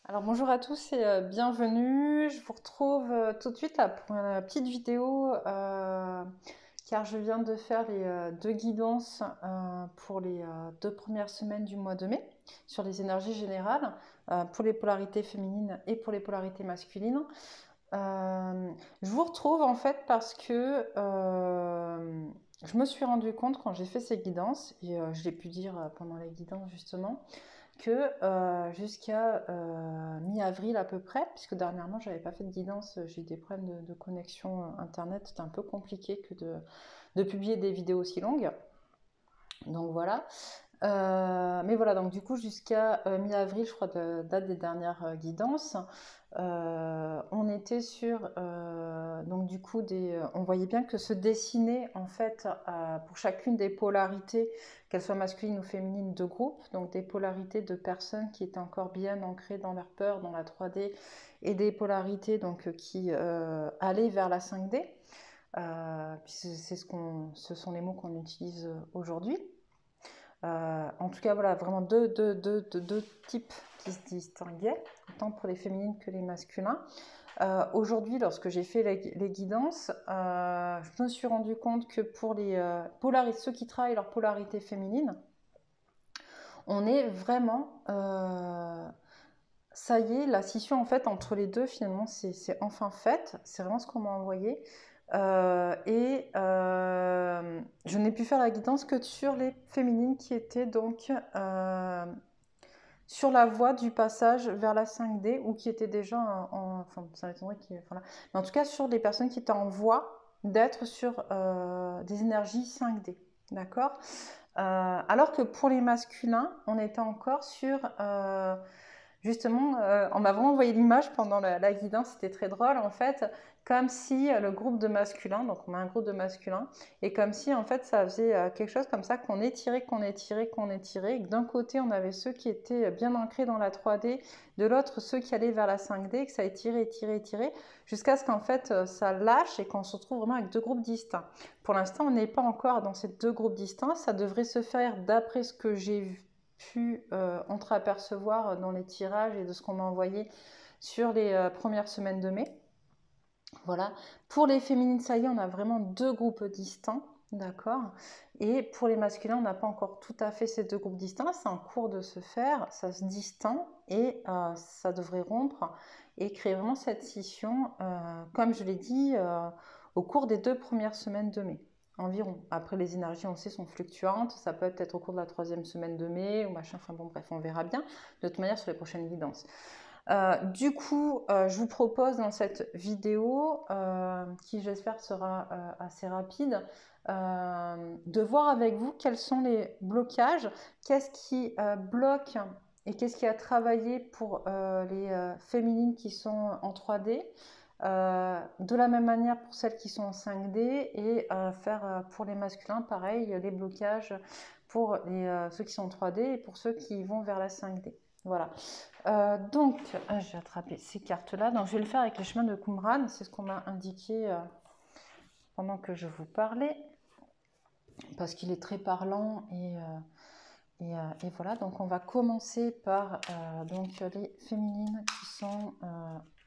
Alors bonjour à tous et bienvenue. Je vous retrouve tout de suite là, pour une petite vidéo car je viens de faire les deux guidances pour les deux premières semaines du mois de mai sur les énergies générales pour les polarités féminines et pour les polarités masculines. Je vous retrouve en fait parce que je me suis rendu compte quand j'ai fait ces guidances, et je l'ai pu dire pendant les guidances justement, que jusqu'à mi-avril à peu près, puisque dernièrement j'avais pas fait de guidance, j'ai eu des problèmes de connexion internet, c'était un peu compliqué que de publier des vidéos aussi longues. Donc voilà. Mais voilà, donc du coup jusqu'à mi-avril, je crois, date des dernières guidances, on était sur, donc du coup, on voyait bien que se dessinait en fait pour chacune des polarités, qu'elles soient masculines ou féminines, de groupe, donc des polarités de personnes qui étaient encore bien ancrées dans leur peur, dans la 3D, et des polarités donc qui allaient vers la 5D. Ce sont les mots qu'on utilise aujourd'hui. En tout cas, voilà, vraiment deux types qui se distinguaient, tant pour les féminines que les masculins. Aujourd'hui, lorsque j'ai fait les guidances, je me suis rendu compte que pour les ceux qui travaillent leur polarité féminine, on est vraiment... ça y est, la scission en fait entre les deux, finalement, c'est enfin faite. C'est vraiment ce qu'on m'a envoyé. Je n'ai pu faire la guidance que sur les féminines qui étaient donc sur la voie du passage vers la 5D ou qui étaient déjà enfin, ça m'étonnerait voilà. Mais en tout cas, sur des personnes qui étaient en voie d'être sur des énergies 5D. D'accord. Alors que pour les masculins, on était encore sur justement, on m'a vraiment envoyé l'image pendant la guidance, c'était très drôle en fait, comme si le groupe de masculins, donc on a un groupe de masculins, et comme si en fait ça faisait quelque chose comme ça qu'on étirait, qu'on étirait, qu'on étirait, et que d'un côté on avait ceux qui étaient bien ancrés dans la 3D, de l'autre ceux qui allaient vers la 5D, et que ça étirait, étirait, étirait, jusqu'à ce qu'en fait ça lâche et qu'on se retrouve vraiment avec deux groupes distincts. Pour l'instant on n'est pas encore dans ces deux groupes distincts, ça devrait se faire d'après ce que j'ai vu pu entreapercevoir dans les tirages et de ce qu'on m'a envoyé sur les premières semaines de mai. Voilà. Pour les féminines, ça y est, on a vraiment deux groupes distincts. D'accord. Et pour les masculins, on n'a pas encore tout à fait ces deux groupes distincts. C'est en cours de se faire. Ça se distend et ça devrait rompre et créer vraiment cette scission, comme je l'ai dit, au cours des deux premières semaines de mai environ. Après, les énergies, on sait, sont fluctuantes. Ça peut être au cours de la troisième semaine de mai ou machin. Enfin bon, bref, on verra bien. De toute manière, sur les prochaines guidances. Du coup, je vous propose dans cette vidéo, qui j'espère sera assez rapide, de voir avec vous quels sont les blocages, qu'est-ce qui bloque et qu'est-ce qui a travaillé pour les féminines qui sont en 3D. De la même manière pour celles qui sont en 5D et faire pour les masculins pareil les blocages pour ceux qui sont en 3D et pour ceux qui vont vers la 5D. Voilà. Donc, j'ai attrapé ces cartes-là. Donc, je vais le faire avec les chemins de Qumran. C'est ce qu'on m'a indiqué pendant que je vous parlais. Parce qu'il est très parlant. Et voilà. Donc, on va commencer par donc, les féminines qui sont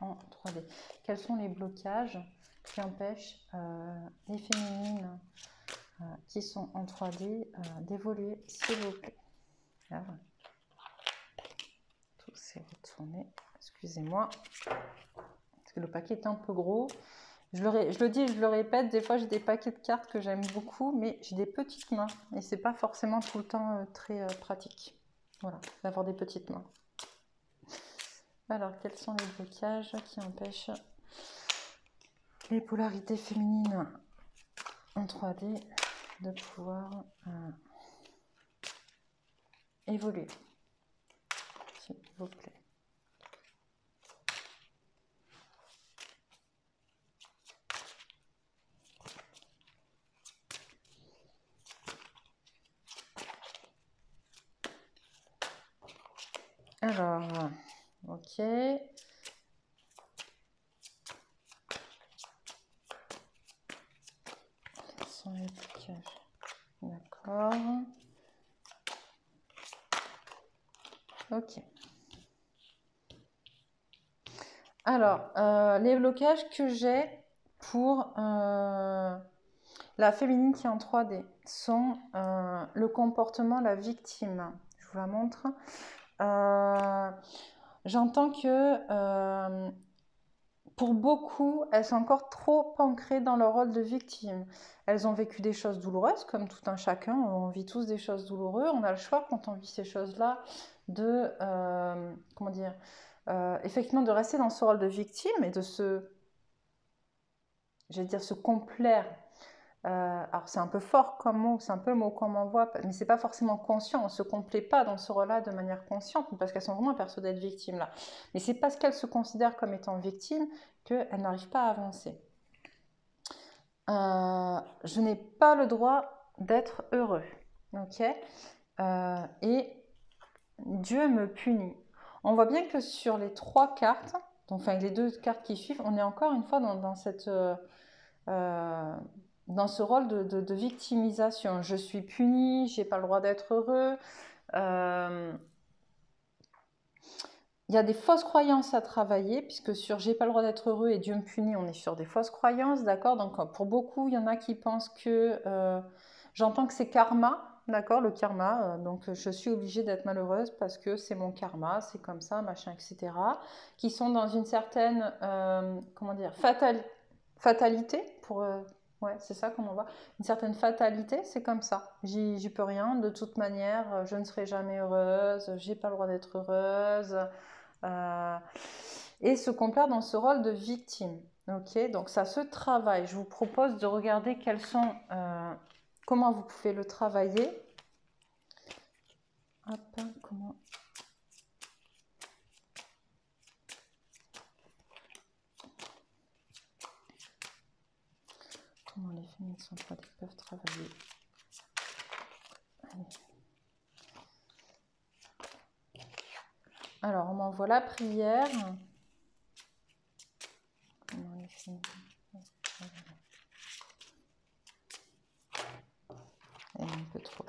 en 3D. Quels sont les blocages qui empêchent les féminines qui sont en 3D d'évoluer, s'il vous plaît? Là, voilà. Tout s'est retourné. Excusez-moi. Parce que le paquet est un peu gros. Je le dis et je le répète, des fois j'ai des paquets de cartes que j'aime beaucoup, mais j'ai des petites mains et c'est pas forcément tout le temps très pratique. Voilà, d'avoir des petites mains. Alors, quels sont les blocages qui empêchent les polarités féminines en 3D de pouvoir évoluer, s'il vous plaît? Alors, ok. Quels sont les blocages? D'accord. Ok. Alors, les blocages que j'ai pour la féminine qui est en 3D sont le comportement, la victime. Je vous la montre. J'entends que pour beaucoup, elles sont encore trop ancrées dans leur rôle de victime. Elles ont vécu des choses douloureuses, comme tout un chacun. On vit tous des choses douloureuses. On a le choix, quand on vit ces choses-là, de, comment dire, effectivement, de rester dans ce rôle de victime et de se complaire. Alors c'est un peu fort comme mot, c'est un peu le mot qu'on m'envoie, mais c'est pas forcément conscient. On se complaît pas dans ce rôle-là de manière consciente, parce qu'elles sont vraiment persuadées d'être victimes là. Mais c'est parce qu'elles se considèrent comme étant victimes qu'elles n'arrivent pas à avancer. Je n'ai pas le droit d'être heureux, ok. Et Dieu me punit. On voit bien que sur les 3 cartes, enfin les 2 cartes qui suivent, on est encore une fois dans ce rôle de victimisation. Je suis puni, j'ai pas le droit d'être heureux. Il y a des fausses croyances à travailler, puisque sur j'ai pas le droit d'être heureux et Dieu me punit, on est sur des fausses croyances, d'accord. Donc pour beaucoup, il y en a qui pensent que j'entends que c'est karma, d'accord, le karma. Donc je suis obligée d'être malheureuse parce que c'est mon karma, c'est comme ça, machin, etc. Qui sont dans une certaine, comment dire, fatalité pour. Ouais, c'est ça qu'on voit. Une certaine fatalité, c'est comme ça. J'y peux rien. De toute manière, je ne serai jamais heureuse. J'ai pas le droit d'être heureuse. Et se complaire dans ce rôle de victime. Ok, donc ça se travaille. Je vous propose de regarder comment vous pouvez le travailler. Hop, comment les féminines sont 3D peuvent travailler. Allez. Alors, on m'envoie la prière. Comment les féminines peuvent travailler. Elle est un peu trop.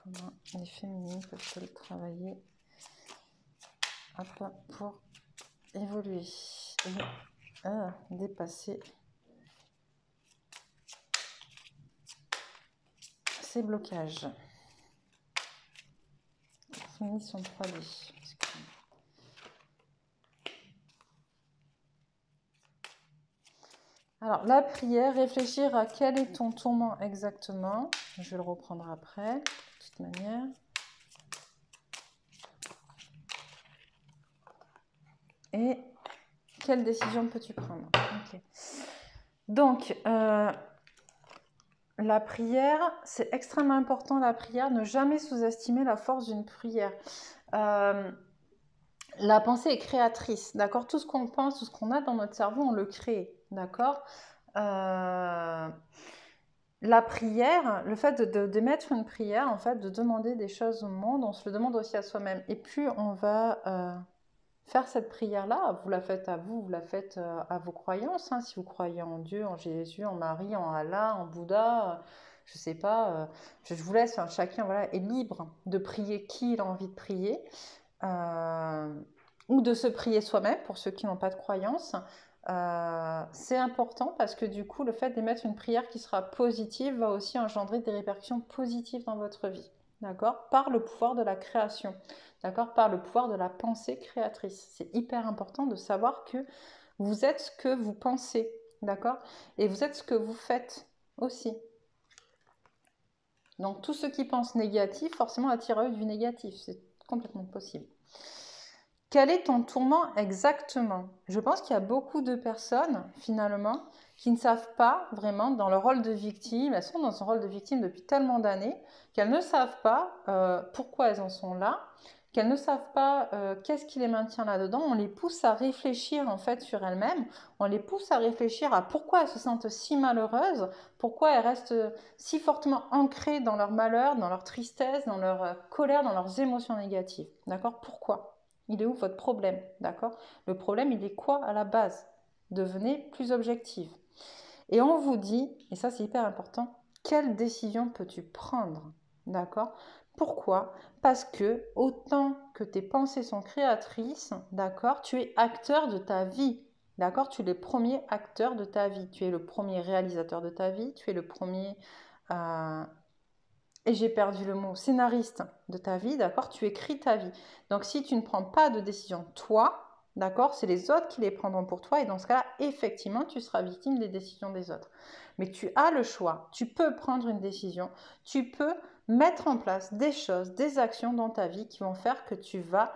Comment les féminines peuvent-elles travailler pour évoluer et dépasser ces blocages. Les féminines sont 3D. Alors, la prière, réfléchir à quel est ton tourment exactement. Je vais le reprendre après, de toute manière. Et quelle décision peux-tu prendre? Okay. Donc, la prière, c'est extrêmement important, la prière. Ne jamais sous-estimer la force d'une prière. La pensée est créatrice, d'accord? Tout ce qu'on pense, tout ce qu'on a dans notre cerveau, on le crée, d'accord? La prière, le fait d'émettre une prière, en fait, de demander des choses au monde, on se le demande aussi à soi-même. Et plus on va faire cette prière-là, vous la faites à vous la faites à vos croyances, hein, si vous croyez en Dieu, en Jésus, en Marie, en Allah, en Bouddha, je sais pas, je vous laisse, hein, chacun voilà, est libre de prier qui il a envie de prier. Ou de se prier soi-même pour ceux qui n'ont pas de croyance. C'est important parce que du coup, le fait d'émettre une prière qui sera positive va aussi engendrer des répercussions positives dans votre vie, d'accord? Par le pouvoir de la création, d'accord? Par le pouvoir de la pensée créatrice. C'est hyper important de savoir que vous êtes ce que vous pensez, d'accord? Et vous êtes ce que vous faites aussi. Donc, tous ceux qui pensent négatif, forcément, attirent à eux du négatif. C'est complètement possible. Quel est ton tourment exactement? Je pense qu'il y a beaucoup de personnes, finalement, qui ne savent pas vraiment dans leur rôle de victime. Elles sont dans un rôle de victime depuis tellement d'années qu'elles ne savent pas pourquoi elles en sont là, qu'elles ne savent pas qu'est-ce qui les maintient là-dedans. On les pousse à réfléchir en fait sur elles-mêmes. On les pousse à réfléchir à pourquoi elles se sentent si malheureuses, pourquoi elles restent si fortement ancrées dans leur malheur, dans leur tristesse, dans leur colère, dans leurs émotions négatives. D'accord? Pourquoi? Il est où votre problème? D'accord? Le problème, il est quoi à la base? devenez plus objective. Et on vous dit, et ça c'est hyper important, quelle décision peux-tu prendre? D'accord? Pourquoi? Parce que autant que tes pensées sont créatrices, d'accord, tu es acteur de ta vie. D'accord? Tu es le premier acteur de ta vie. Tu es le premier réalisateur de ta vie. Tu es le premier, et j'ai perdu le mot, scénariste de ta vie. D'accord? Tu écris ta vie. Donc si tu ne prends pas de décision, toi, d'accord, c'est les autres qui les prendront pour toi. Et dans ce cas-là, effectivement, tu seras victime des décisions des autres. Mais tu as le choix. Tu peux prendre une décision. Tu peux mettre en place des choses, des actions dans ta vie qui vont faire que tu vas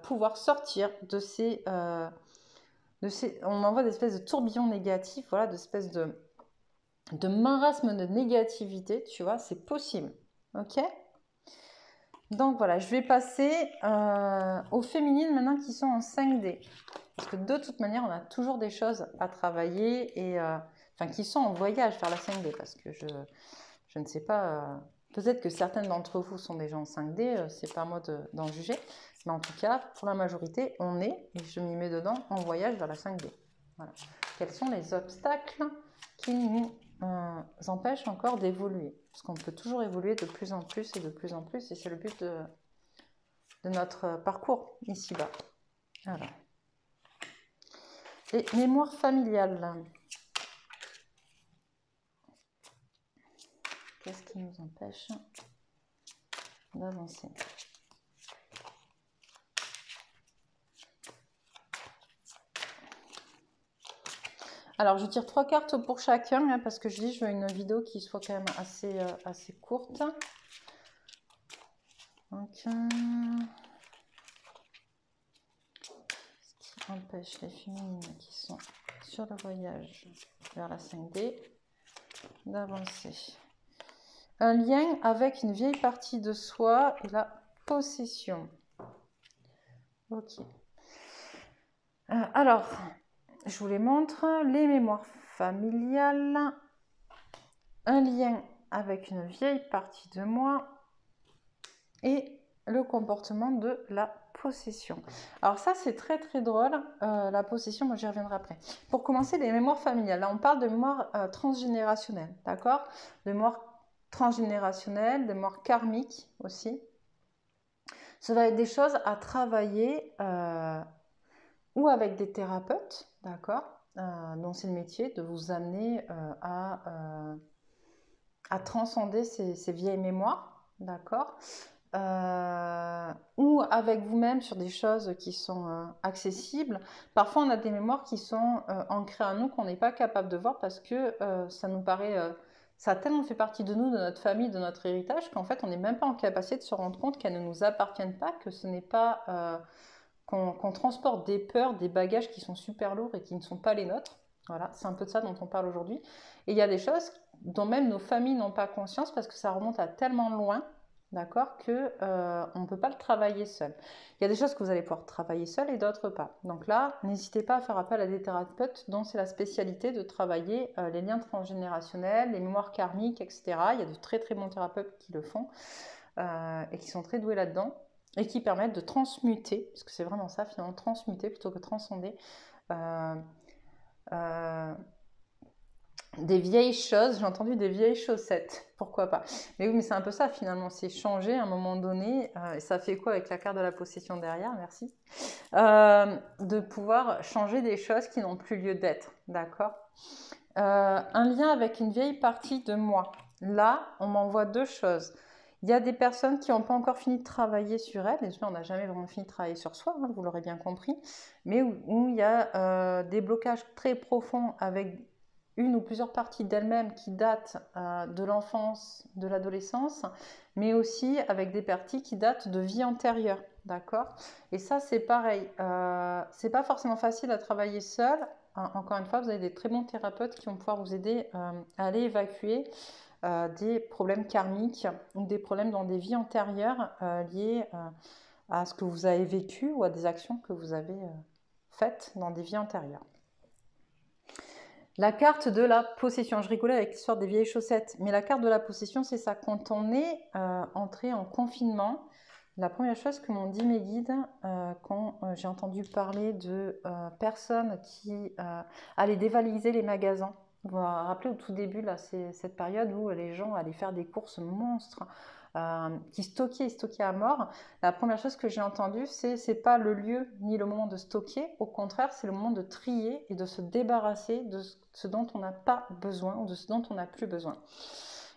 pouvoir sortir de ces... on envoie des espèces de tourbillons négatifs, voilà, d'espèces de marasme de négativité, tu vois, c'est possible. Ok? Donc voilà, je vais passer aux féminines maintenant qui sont en 5D. Parce que de toute manière, on a toujours des choses à travailler et enfin qui sont en voyage vers la 5D. Parce que je ne sais pas, peut-être que certaines d'entre vous sont déjà en 5D, c'est pas à moi d'en juger. Mais en tout cas, pour la majorité, on est, et je m'y mets dedans, en voyage vers la 5D. Voilà. Quels sont les obstacles qui nous empêchent encore d'évoluer? Parce qu'on peut toujours évoluer de plus en plus et de plus en plus, et c'est le but de notre parcours ici-bas. Alors. Et mémoire familiale. Qu'est-ce qui nous empêche d'avancer? Alors, je tire 3 cartes pour chacun, hein, parce que je dis je veux une vidéo qui soit quand même assez courte. Donc, ce qui empêche les féminines qui sont sur le voyage vers la 5D d'avancer. Un lien avec une vieille partie de soi et la possession. Ok. Alors, je vous les montre. Les mémoires familiales. Un lien avec une vieille partie de moi. Et le comportement de la possession. Alors ça, c'est très très drôle. La possession, moi j'y reviendrai après. Pour commencer, les mémoires familiales. Là, on parle de mémoire transgénérationnelle, d'accord? De mémoire transgénérationnelle, de mémoire karmique aussi. Ça va être des choses à travailler ou avec des thérapeutes, d'accord, dont c'est le métier de vous amener à transcender ces vieilles mémoires, d'accord, ou avec vous-même sur des choses qui sont accessibles. Parfois, on a des mémoires qui sont ancrées en nous qu'on n'est pas capable de voir parce que ça nous paraît... ça a tellement fait partie de nous, de notre famille, de notre héritage, qu'en fait, on n'est même pas en capacité de se rendre compte qu'elles ne nous appartiennent pas, que ce n'est pas... qu'on transporte des peurs, des bagages qui sont super lourds et qui ne sont pas les nôtres. Voilà, c'est un peu de ça dont on parle aujourd'hui. Et il y a des choses dont même nos familles n'ont pas conscience parce que ça remonte à tellement loin, d'accord, que on ne peut pas le travailler seul. Il y a des choses que vous allez pouvoir travailler seul et d'autres pas. Donc là, n'hésitez pas à faire appel à des thérapeutes dont c'est la spécialité de travailler les liens transgénérationnels, les mémoires karmiques, etc. Il y a de très très bons thérapeutes qui le font et qui sont très doués là-dedans et qui permettent de transmuter, parce que c'est vraiment ça finalement, transmuter plutôt que transcender des vieilles choses. J'ai entendu des vieilles chaussettes, pourquoi pas. Mais oui, mais c'est un peu ça finalement, c'est changer à un moment donné, et ça fait quoi avec la carte de la possession derrière, merci, de pouvoir changer des choses qui n'ont plus lieu d'être, d'accord. Un lien avec une vieille partie de moi. Là, on m'envoie deux choses. Il y a des personnes qui n'ont pas encore fini de travailler sur elles, et on n'a jamais vraiment fini de travailler sur soi, hein, vous l'aurez bien compris, mais où il y a des blocages très profonds avec une ou plusieurs parties d'elles-mêmes qui datent de l'enfance, de l'adolescence, mais aussi avec des parties qui datent de vie antérieure, d'accord? Et ça, c'est pareil, c'est pas forcément facile à travailler seul. Encore une fois, vous avez des très bons thérapeutes qui vont pouvoir vous aider à aller évacuer des problèmes karmiques ou des problèmes dans des vies antérieures liés à ce que vous avez vécu ou à des actions que vous avez faites dans des vies antérieures. La carte de la possession, je rigolais avec l'histoire des vieilles chaussettes, mais la carte de la possession, c'est ça. Quand on est entré en confinement, La première chose que m'ont dit mes guides quand j'ai entendu parler de personnes qui allaient dévaliser les magasins. Vous vous rappelez au tout début, là, c'est cette période où les gens allaient faire des courses monstres, qui stockaient à mort. La première chose que j'ai entendue, c'est pas le lieu ni le moment de stocker. Au contraire, c'est le moment de trier et de se débarrasser de ce dont on n'a pas besoin ou de ce dont on n'a plus besoin.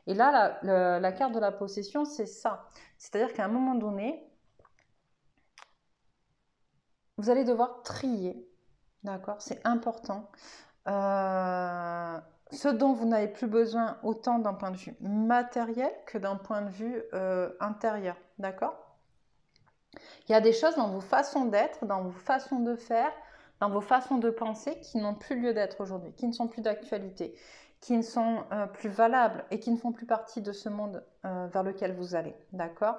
Et là, la carte de la possession, c'est ça. C'est-à-dire qu'à un moment donné, vous allez devoir trier, d'accord? C'est important. Ce dont vous n'avez plus besoin autant d'un point de vue matériel que d'un point de vue intérieur, d'accord? Il y a des choses dans vos façons d'être, dans vos façons de faire, dans vos façons de penser qui n'ont plus lieu d'être aujourd'hui, qui ne sont plus d'actualité, qui ne sont plus valables et qui ne font plus partie de ce monde vers lequel vous allez, d'accord?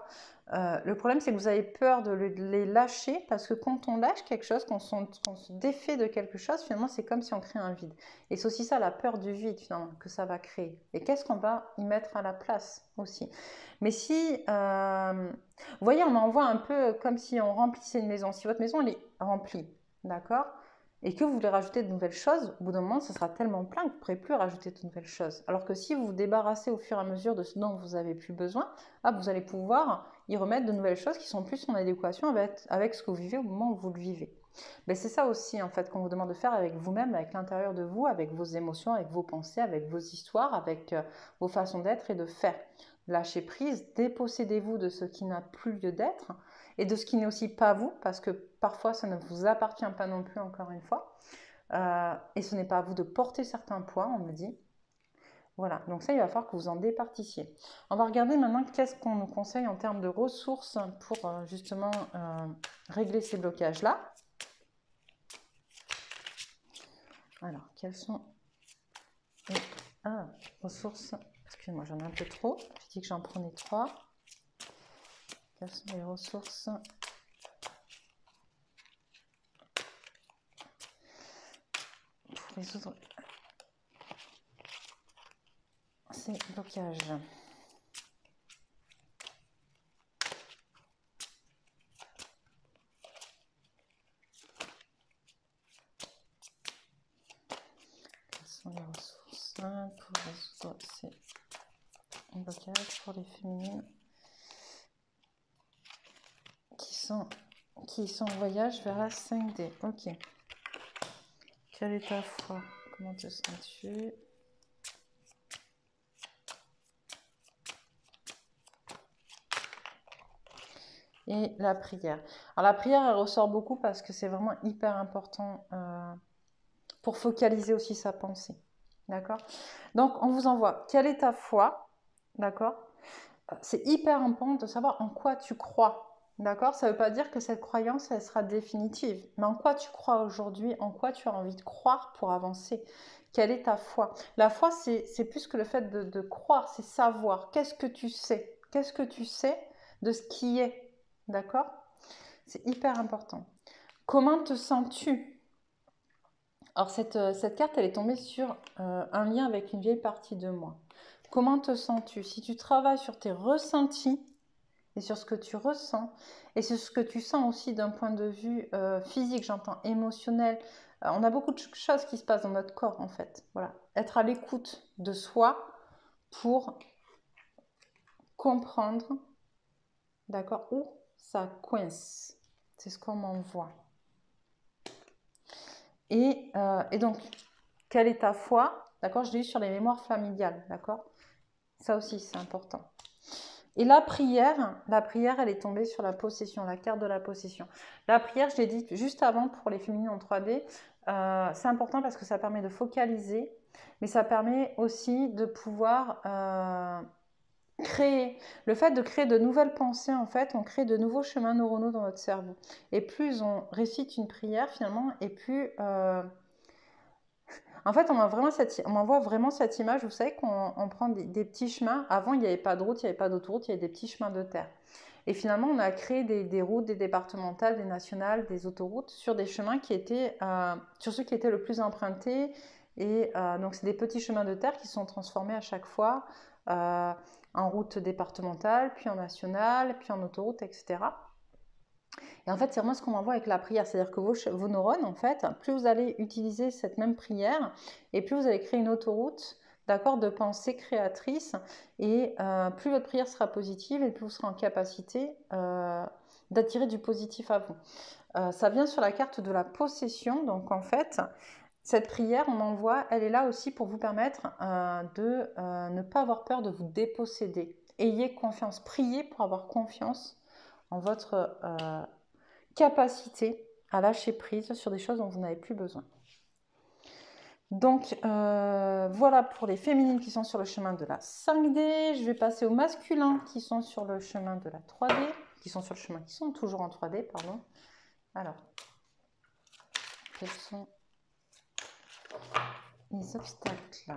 Le problème, c'est que vous avez peur de les lâcher parce que quand on lâche quelque chose, qu'on se défait de quelque chose, finalement, c'est comme si on crée un vide. Et c'est aussi ça, la peur du vide, finalement, que ça va créer. Et qu'est-ce qu'on va y mettre à la place aussi? Mais si, vous voyez, on envoie un peu comme si on remplissait une maison. Si votre maison, elle est remplie, d'accord? Et que vous voulez rajouter de nouvelles choses, au bout d'un moment, ça sera tellement plein que vous ne pourrez plus rajouter de nouvelles choses. Alors que si vous vous débarrassez au fur et à mesure de ce dont vous n'avez plus besoin, vous allez pouvoir y remettre de nouvelles choses qui sont plus en adéquation avec ce que vous vivez au moment où vous le vivez. Mais c'est ça aussi, en fait, qu'on vous demande de faire avec vous-même, avec l'intérieur de vous, avec vos émotions, avec vos pensées, avec vos histoires, avec vos façons d'être et de faire. Lâchez prise, dépossédez-vous de ce qui n'a plus lieu d'être et de ce qui n'est aussi pas vous, parce que parfois ça ne vous appartient pas non plus, encore une fois. Et ce n'est pas à vous de porter certains poids, on me dit. Voilà, donc ça, il va falloir que vous en départissiez. On va regarder maintenant qu'est-ce qu'on nous conseille en termes de ressources pour justement régler ces blocages-là. Alors, quelles sont les ressources? Excusez-moi, j'en ai un peu trop. J'ai dit que j'en prenais 3. Quelles sont les ressources pour résoudre ces blocages? Quelles sont les ressources pour résoudre ces blocages pour les féminines qui sont en voyage vers la 5D? Ok. Quelle est ta foi? Comment te sens-tu? Et la prière. Alors la prière, elle ressort beaucoup parce que c'est vraiment hyper important pour focaliser aussi sa pensée. D'accord? Donc on vous envoie quelle est ta foi? D'accord? C'est hyper important de savoir en quoi tu crois. D'accord? Ça ne veut pas dire que cette croyance, elle sera définitive. Mais en quoi tu crois aujourd'hui? En quoi tu as envie de croire pour avancer? Quelle est ta foi? La foi, c'est plus que le fait de croire, c'est savoir. Qu'est-ce que tu sais? Qu'est-ce que tu sais de ce qui est? D'accord? C'est hyper important. Comment te sens-tu? Alors, cette carte, elle est tombée sur un lien avec une vieille partie de moi. Comment te sens-tu? Si tu travailles sur tes ressentis et sur ce que tu ressens et sur ce que tu sens aussi d'un point de vue physique, j'entends émotionnel, on a beaucoup de choses qui se passent dans notre corps en fait. Voilà. Être à l'écoute de soi pour comprendre, d'accord, où ça coince. C'est ce qu'on m'envoie. Et donc, quelle est ta foi? D'accord, je l'ai eu sur les mémoires familiales, d'accord? Ça aussi, c'est important. Et la prière, elle est tombée sur la possession, la carte de la possession. La prière, je l'ai dit juste avant pour les féminines en 3D, c'est important parce que ça permet de focaliser, mais ça permet aussi de pouvoir créer. Le fait de créer de nouvelles pensées, en fait, on crée de nouveaux chemins neuronaux dans notre cerveau. Et plus on récite une prière, finalement, et plus... En fait, on m'envoie vraiment cette image, vous savez qu'on prend des petits chemins. Avant, il n'y avait pas de route, il n'y avait pas d'autoroute, il y avait des petits chemins de terre. Et finalement, on a créé des routes, des départementales, des nationales, des autoroutes sur des chemins qui étaient, sur ceux qui étaient le plus empruntés. Et donc, c'est des petits chemins de terre qui sont transformés à chaque fois en route départementale, puis en nationale, puis en autoroute, etc. Et en fait, c'est vraiment ce qu'on m'envoie avec la prière. C'est-à-dire que vos neurones, en fait, plus vous allez utiliser cette même prière, et plus vous allez créer une autoroute, d'accord, de pensée créatrice, et plus votre prière sera positive, et plus vous serez en capacité d'attirer du positif à vous. Ça vient sur la carte de la possession, donc en fait, cette prière, on m'envoie, elle est là aussi pour vous permettre de ne pas avoir peur de vous déposséder. Ayez confiance, priez pour avoir confiance en votre capacité à lâcher prise sur des choses dont vous n'avez plus besoin. Donc voilà pour les féminines qui sont sur le chemin de la 5D. Je vais passer aux masculins qui sont sur le chemin de la 3D, qui sont toujours en 3D, pardon. Alors, quels sont les obstacles?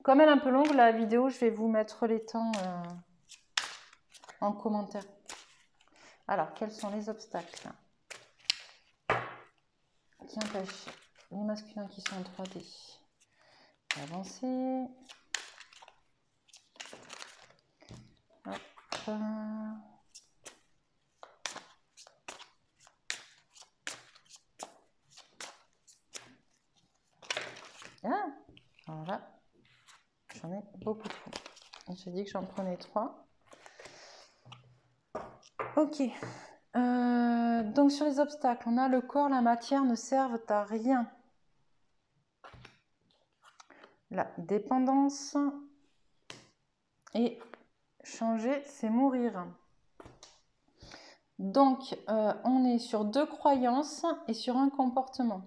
Comme elle est un peu longue, la vidéo, je vais vous mettre les temps en commentaire. Alors, quels sont les obstacles qui empêchent les masculins qui sont en 3D d'avancer? Hop. Ah, alors là, j'en ai beaucoup trop. J'ai dit que j'en prenais 3. Ok. Donc sur les obstacles, on a le corps, la matière ne servent à rien. La dépendance et changer, c'est mourir. Donc, on est sur 2 croyances et sur un comportement.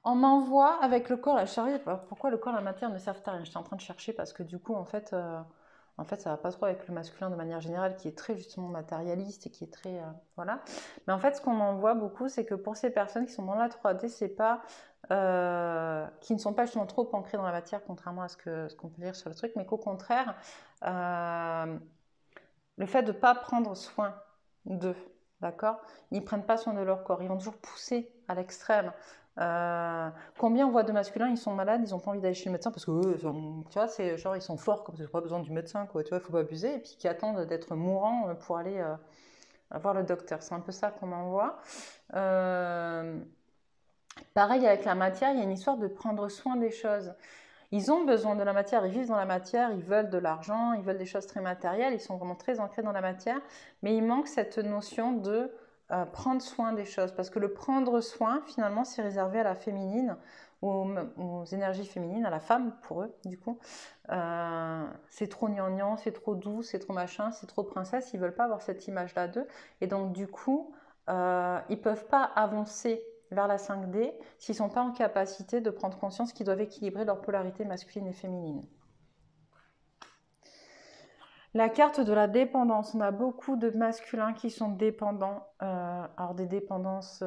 On m'envoie avec le corps, la charrie. Pourquoi le corps, la matière ne servent à rien? J'étais en train de chercher parce que du coup, en fait, ça va pas trop avec le masculin de manière générale, qui est très justement matérialiste et qui est très voilà. Mais en fait, ce qu'on m'envoie beaucoup, c'est que pour ces personnes qui sont dans la 3D, c'est pas qui ne sont pas justement trop ancrées dans la matière, contrairement à ce qu'on peut lire sur le truc, mais qu'au contraire, le fait de ne pas prendre soin d'eux, d'accord? Ils ne prennent pas soin de leur corps, ils vont toujours pousser à l'extrême. Combien on voit de masculins, ils sont malades, ils n'ont pas envie d'aller chez le médecin parce que tu vois, c'est genre ils sont forts, comme ça, j'ai pas besoin du médecin, quoi, tu vois, il faut pas abuser, et puis qui attendent d'être mourants pour aller voir le docteur. C'est un peu ça qu'on m'envoie. Pareil avec la matière, il y a une histoire de prendre soin des choses. Ils ont besoin de la matière, ils vivent dans la matière, ils veulent de l'argent, ils veulent des choses très matérielles, ils sont vraiment très ancrés dans la matière, mais il manque cette notion de prendre soin des choses, parce que le prendre soin, finalement, c'est réservé à la féminine, aux énergies féminines, à la femme, pour eux, du coup. C'est trop gnangnan, c'est trop doux, c'est trop machin, c'est trop princesse, ils veulent pas avoir cette image-là d'eux, et donc du coup, ils peuvent pas avancer vers la 5D s'ils ne sont pas en capacité de prendre conscience qu'ils doivent équilibrer leur polarité masculine et féminine. La carte de la dépendance, on a beaucoup de masculins qui sont dépendants, alors des dépendances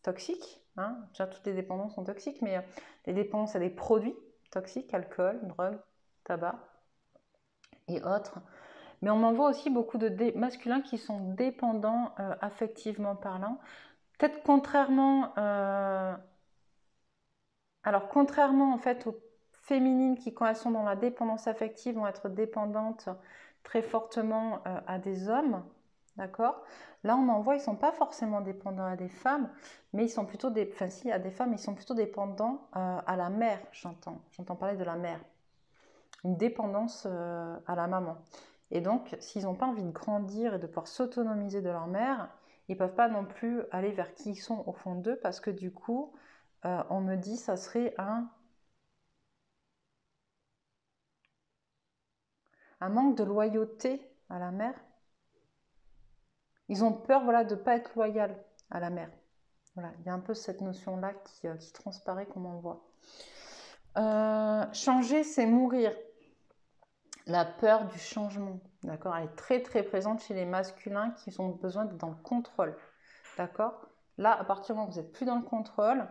toxiques, hein. Déjà toutes les dépendances sont toxiques, mais les dépendances à des produits toxiques, alcool, drogue, tabac et autres. Mais on m'envoie aussi beaucoup de masculins qui sont dépendants affectivement parlant. Peut-être contrairement en fait aux féminines qui, quand elles sont dans la dépendance affective, vont être dépendantes très fortement à des hommes, d'accord? Là, on m'envoie, ils ne sont pas forcément dépendants à des femmes, mais ils sont plutôt à des femmes, ils sont plutôt dépendants à la mère, j'entends parler de la mère. Une dépendance à la maman. Et donc, s'ils n'ont pas envie de grandir et de pouvoir s'autonomiser de leur mère, ils ne peuvent pas non plus aller vers qui ils sont au fond d'eux, parce que du coup, on me dit ça serait un manque de loyauté à la mère. Ils ont peur, voilà, de ne pas être loyal à la mère. Voilà, il y a un peu cette notion-là qui transparaît qu'on m'envoie. Changer, c'est mourir. La peur du changement, d'accord? Elle est très très présente chez les masculins qui ont besoin d'être dans le contrôle, d'accord? Là, à partir du moment où vous n'êtes plus dans le contrôle,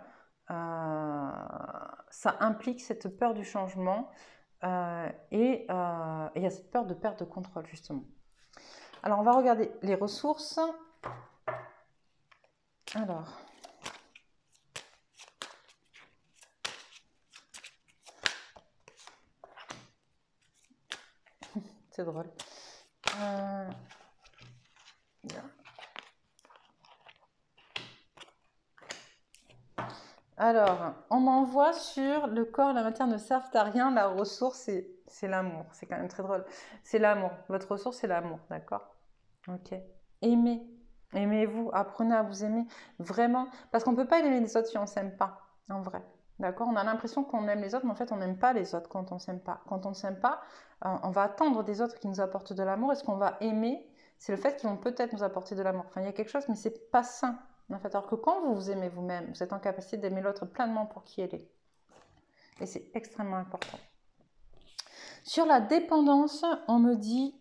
ça implique cette peur du changement et il y a cette peur de perte de contrôle, justement. Alors, on va regarder les ressources. Alors, c'est drôle. Alors, on m'envoie sur le corps et la matière ne servent à rien, la ressource, c'est l'amour. C'est quand même très drôle. C'est l'amour. Votre ressource, c'est l'amour, d'accord? Ok. Aimez. Aimez-vous. Apprenez à vous aimer. Vraiment. Parce qu'on ne peut pas aimer les autres si on ne s'aime pas, en vrai. D'accord? On a l'impression qu'on aime les autres, mais en fait, on n'aime pas les autres quand on ne s'aime pas. Quand on ne s'aime pas, on va attendre des autres qui nous apportent de l'amour. Et ce qu'on va aimer, c'est le fait qu'ils vont peut-être nous apporter de l'amour. Enfin, il y a quelque chose, mais c'est pas sain. En fait, alors que quand vous vous aimez vous-même, vous êtes en capacité d'aimer l'autre pleinement pour qui elle est. Et c'est extrêmement important. Sur la dépendance, on me dit,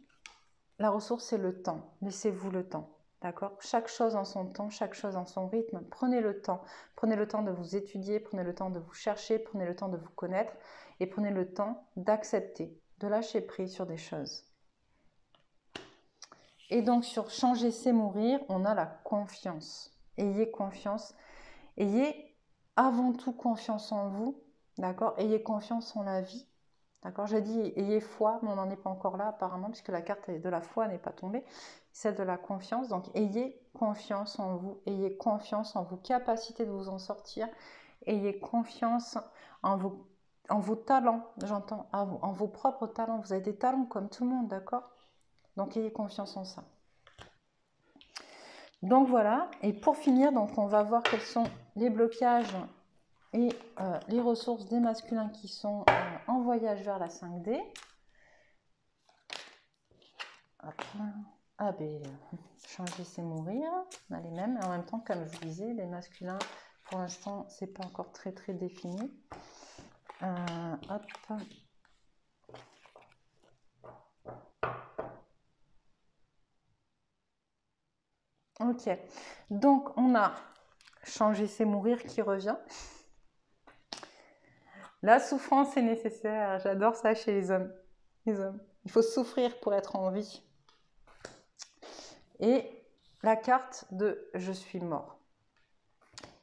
la ressource, c'est le temps. Laissez-vous le temps. D'accord? Chaque chose en son temps, chaque chose en son rythme. Prenez le temps. Prenez le temps de vous étudier, prenez le temps de vous chercher, prenez le temps de vous connaître et prenez le temps d'accepter, de lâcher prise sur des choses. Et donc, sur changer, c'est mourir, on a la confiance. Ayez confiance. Ayez avant tout confiance en vous, d'accord? Ayez confiance en la vie, d'accord? J'ai dit ayez foi, mais on n'en est pas encore là apparemment, puisque la carte de la foi n'est pas tombée, celle de la confiance. Donc ayez confiance en vous, ayez confiance en vos capacités de vous en sortir, ayez confiance en vos talents, j'entends, en vos propres talents. Vous avez des talents comme tout le monde, d'accord? Donc ayez confiance en ça. Donc voilà, et pour finir, donc on va voir quels sont les blocages et les ressources des masculins qui sont en voyage vers la 5D. Hop. Ah ben, changer c'est mourir, on a les mêmes, et en même temps, comme je vous disais, les masculins, pour l'instant, c'est pas encore très très défini. Hop. Ok, donc on a changer c'est mourir qui revient. La souffrance est nécessaire, j'adore ça chez les hommes. Les hommes. Il faut souffrir pour être en vie. Et la carte de je suis mort.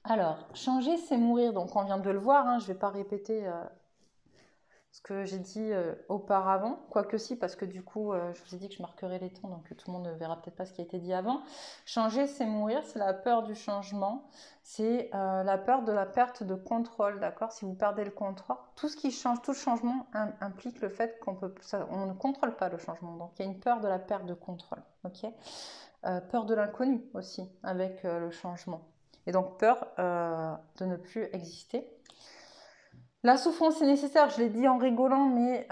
Alors, changer c'est mourir, donc on vient de le voir, hein, je ne vais pas répéter ce que j'ai dit auparavant, quoique si, parce que du coup, je vous ai dit que je marquerai les temps, donc tout le monde ne verra peut-être pas ce qui a été dit avant. Changer, c'est mourir, c'est la peur du changement, c'est la peur de la perte de contrôle, d'accord? Si vous perdez le contrôle, tout ce qui change, tout changement implique le fait qu'on ne contrôle pas le changement, donc il y a une peur de la perte de contrôle, ok? Peur de l'inconnu aussi, avec le changement, et donc peur de ne plus exister. La souffrance est nécessaire, je l'ai dit en rigolant, mais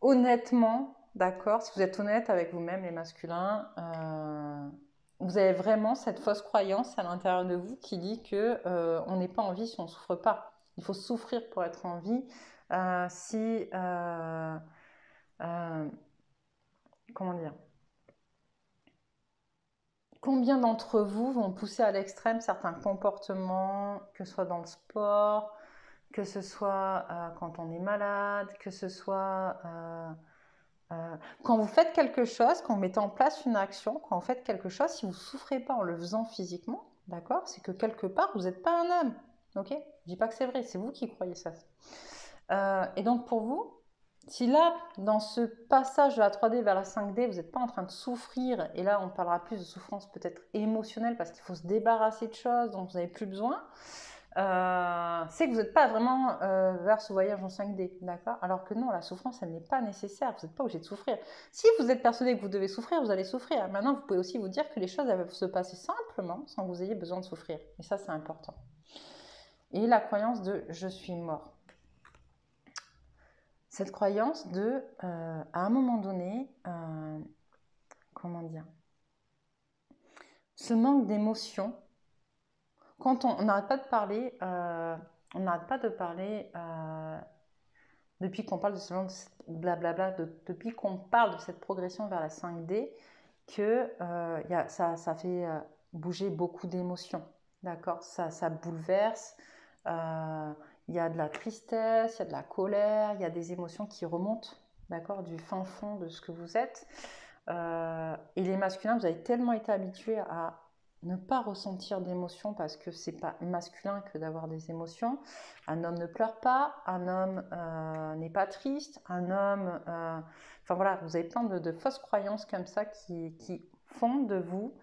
honnêtement, d'accord, si vous êtes honnête avec vous-même, les masculins, vous avez vraiment cette fausse croyance à l'intérieur de vous qui dit que on n'est pas en vie si on ne souffre pas. Il faut souffrir pour être en vie. Comment dire? Combien d'entre vous vont pousser à l'extrême certains comportements, que ce soit dans le sport, que ce soit quand on est malade, que ce soit quand vous faites quelque chose, quand vous mettez en place une action, quand vous faites quelque chose, si vous ne souffrez pas en le faisant physiquement, d'accord, c'est que quelque part, vous n'êtes pas un homme, ok? Je ne dis pas que c'est vrai, c'est vous qui croyez ça. Et donc pour vous, si là, dans ce passage de la 3D vers la 5D, vous n'êtes pas en train de souffrir, et là on parlera plus de souffrance peut-être émotionnelle parce qu'il faut se débarrasser de choses dont vous n'avez plus besoin, c'est que vous n'êtes pas vraiment vers ce voyage en 5D, d'accord? Alors que non, la souffrance, elle n'est pas nécessaire, vous n'êtes pas obligé de souffrir. Si vous êtes persuadé que vous devez souffrir, vous allez souffrir. Maintenant, vous pouvez aussi vous dire que les choses elles peuvent se passer simplement sans que vous ayez besoin de souffrir. Et ça, c'est important. Et la croyance de « je suis mort ». Cette croyance de, à un moment donné, comment dire, ce manque d'émotion, quand on n'arrête pas de parler, depuis qu'on parle de ce genre de blablabla, depuis qu'on parle de cette progression vers la 5D, que ça fait bouger beaucoup d'émotions, d'accord? Ça bouleverse, il y a de la tristesse, il y a de la colère, il y a des émotions qui remontent, d'accord, du fin fond de ce que vous êtes. Et les masculins, vous avez tellement été habitués à ne pas ressentir d'émotions parce que c'est pas masculin que d'avoir des émotions. Un homme ne pleure pas, un homme n'est pas triste, un homme... enfin voilà, vous avez plein de fausses croyances comme ça qui font de vous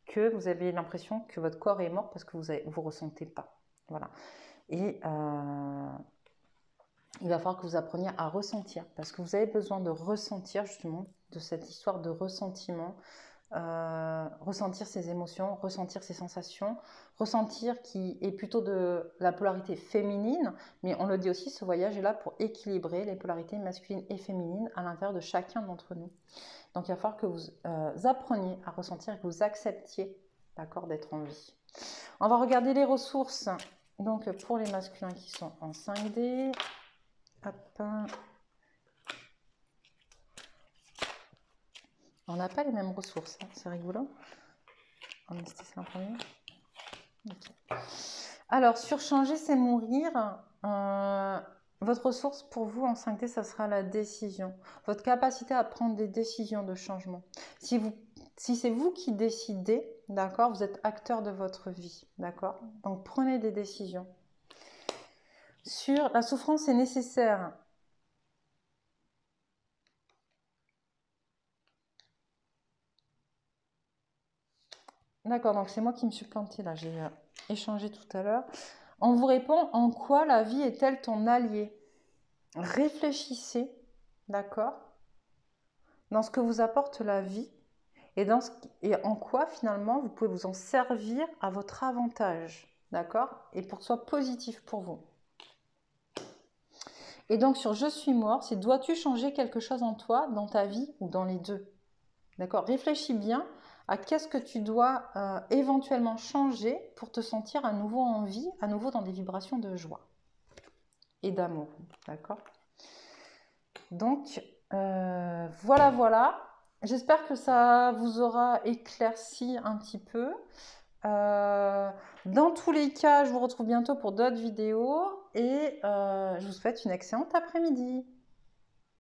que vous avez l'impression que votre corps est mort parce que vous ressentez pas. Voilà. Et il va falloir que vous appreniez à ressentir parce que vous avez besoin de ressentir justement de cette histoire de ressentiment. Ressentir ses émotions, ressentir ses sensations, ressentir qui est plutôt de la polarité féminine, mais on le dit aussi, ce voyage est là pour équilibrer les polarités masculines et féminines à l'intérieur de chacun d'entre nous. Donc il va falloir que vous appreniez à ressentir et que vous acceptiez, d'accord, d'être en vie. On va regarder les ressources, donc pour les masculins qui sont en 5D. Hop. On n'a pas les mêmes ressources, hein. C'est rigolo. On est c'est en premier. Okay. Alors, sur changer, c'est mourir. Votre ressource pour vous en 5D, ça sera la décision. Votre capacité à prendre des décisions de changement. Si c'est vous qui décidez, d'accord, vous êtes acteur de votre vie, d'accord. Donc, prenez des décisions. Sur la souffrance est nécessaire. D'accord, donc c'est moi qui me suis plantée là, j'ai échangé tout à l'heure. On vous répond, en quoi la vie est-elle ton allié? Réfléchissez, d'accord, dans ce que vous apporte la vie et en quoi finalement vous pouvez vous en servir à votre avantage, d'accord, et pour que ce soit positif pour vous. Et donc sur je suis mort, c'est dois-tu changer quelque chose en toi, dans ta vie ou dans les deux? D'accord, réfléchis bien à qu'est-ce que tu dois éventuellement changer pour te sentir à nouveau en vie, à nouveau dans des vibrations de joie et d'amour, d'accord. Donc, voilà. J'espère que ça vous aura éclairci un petit peu. Dans tous les cas, je vous retrouve bientôt pour d'autres vidéos et je vous souhaite une excellente après-midi.